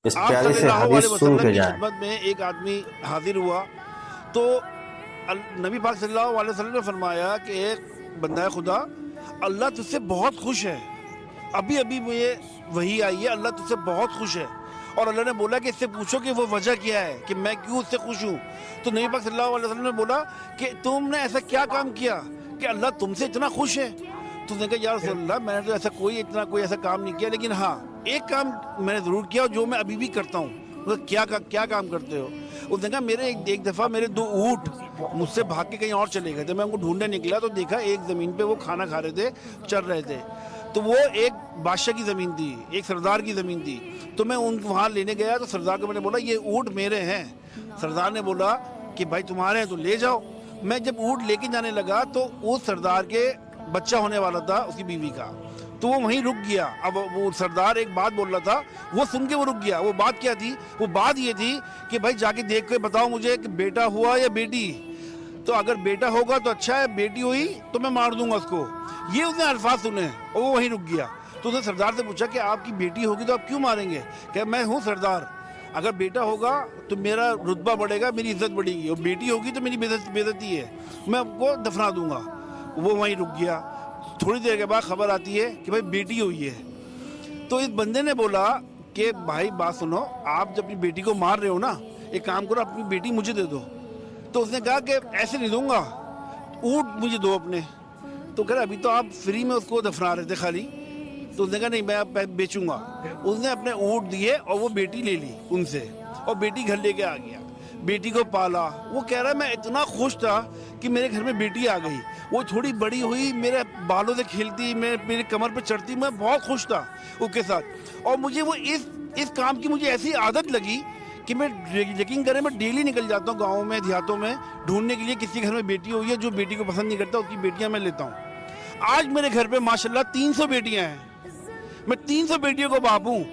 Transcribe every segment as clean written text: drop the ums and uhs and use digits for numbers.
اس آپ پیاری صلی سے اللہ حدیث علیہ سن وسلم کے کی جائیں۔ خدمت میں ایک آدمی حاضر ہوا تو نبی پاک صلی اللہ علیہ وسلم نے فرمایا کہ ایک بندہ خدا، اللہ تجھ سے بہت خوش ہے، ابھی ابھی مجھے وہی آئی ہے، اللہ تجھ سے بہت خوش ہے، اور اللہ نے بولا کہ اس سے پوچھو کہ وہ وجہ کیا ہے، کہ میں کیوں اس سے خوش ہوں۔ تو نبی پاک صلی اللہ علیہ وسلم نے بولا کہ تم نے ایسا کیا کام کیا کہ اللہ تم سے اتنا خوش ہے؟ تو اس نے کہا یا رسول اللہ، میں نے تو ایسا کوئی کام نہیں کیا، لیکن ہاں ایک کام میں نے ضرور کیا جو میں ابھی بھی کرتا ہوں۔ کیا کام کرتے ہو؟ اس نے کہا میرے ایک دفعہ میرے 2 اونٹ مجھ سے بھاگ کے کہیں اور چلے گئے تھے، میں ان کو ڈھونڈنے نکلا تو دیکھا ایک زمین پہ وہ کھانا کھا رہے تھے، چر رہے تھے، تو وہ ایک بادشاہ کی زمین تھی، ایک سردار کی زمین تھی، تو میں ان کو وہاں لینے گیا تو سردار کو میں نے بولا یہ اونٹ میرے ہیں۔ سردار نے بولا کہ بھائی تمہارے ہیں تو لے جاؤ۔ میں جب اونٹ لے کے جانے لگا تو اس سردار کے بچہ ہونے والا تھا اس کی بیوی کا، تو وہ وہیں رک گیا۔ اب وہ سردار ایک بات بول رہا تھا، وہ سن کے وہ رک گیا۔ وہ بات کیا تھی؟ وہ بات یہ تھی کہ بھائی جا کے دیکھ کے بتاؤ مجھے کہ بیٹا ہوا یا بیٹی، تو اگر بیٹا ہوگا تو اچھا ہے، بیٹی ہوئی تو میں مار دوں گا اس کو۔ یہ اس نے الفاظ سنے اور وہ وہیں رک گیا۔ تو اس نے سردار سے پوچھا کہ آپ کی بیٹی ہوگی تو آپ کیوں ماریں گے؟ کہ میں ہوں سردار، اگر بیٹا ہوگا تو میرا رتبہ بڑھے گا، میری عزت بڑھے گی، اور بیٹی ہوگی تو میری بےعزتی ہے، میں آپ کو دفنا دوں گا۔ وہ وہیں رک گیا۔ تھوڑی دیر کے بعد خبر آتی ہے کہ بھائی بیٹی ہوئی ہے۔ تو اس بندے نے بولا کہ بھائی بات سنو، آپ جب اپنی بیٹی کو مار رہے ہو نا، ایک کام کرو اپنی بیٹی مجھے دے دو۔ تو اس نے کہا کہ ایسے نہیں دوں گا، اونٹ مجھے دو اپنے۔ تو کہہ رہا ابھی تو آپ فری میں اس کو دفنا رہے تھے خالی۔ تو اس نے کہا نہیں میں بیچوں گا۔ اس نے اپنے اونٹ دیے اور وہ بیٹی لے لی ان سے، اور بیٹی گھر لے کے آ گیا، بیٹی کو پالا۔ وہ کہہ رہا میں اتنا خوش تھا کہ میرے گھر میں بیٹی آ گئی، وہ تھوڑی بڑی ہوئی، میرے بالوں سے کھیلتی، میرے کمر پہ چڑھتی، میں بہت خوش تھا اس کے ساتھ۔ اور مجھے وہ اس کام کی مجھے ایسی عادت لگی کہ میں یقین کریں میں ڈیلی نکل جاتا ہوں گاؤں میں، دیہاتوں میں ڈھونڈنے کے لیے کسی گھر میں بیٹی ہوئی ہے، جو بیٹی کو پسند نہیں کرتا اس کی بیٹیاں میں لیتا ہوں۔ آج میرے گھر پہ ماشاءاللہ 300 بیٹیاں ہیں، میں 300 بیٹیوں کو باپ ہوں،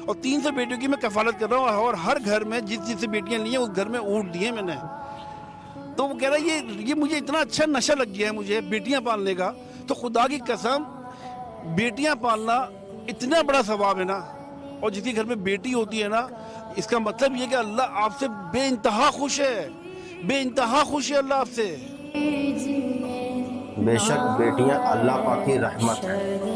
اور 300 بیٹیوں کی میں کفالت کر رہا ہوں، اور ہر گھر میں جس سے بیٹیاں لی ہیں اس گھر میں اونٹ دیے میں نے۔ تو وہ کہہ رہا ہے یہ مجھے اتنا اچھا نشہ لگ گیا ہے مجھے بیٹیاں پالنے کا۔ تو خدا کی قسم بیٹیاں پالنا اتنا بڑا ثواب ہے نا، اور جس کے گھر میں بیٹی ہوتی ہے نا، اس کا مطلب یہ کہ اللہ آپ سے بے انتہا خوش ہے، بے انتہا خوش ہے اللہ آپ سے۔ بے شک بیٹیاں اللہ پاک کی رحمت ہیں۔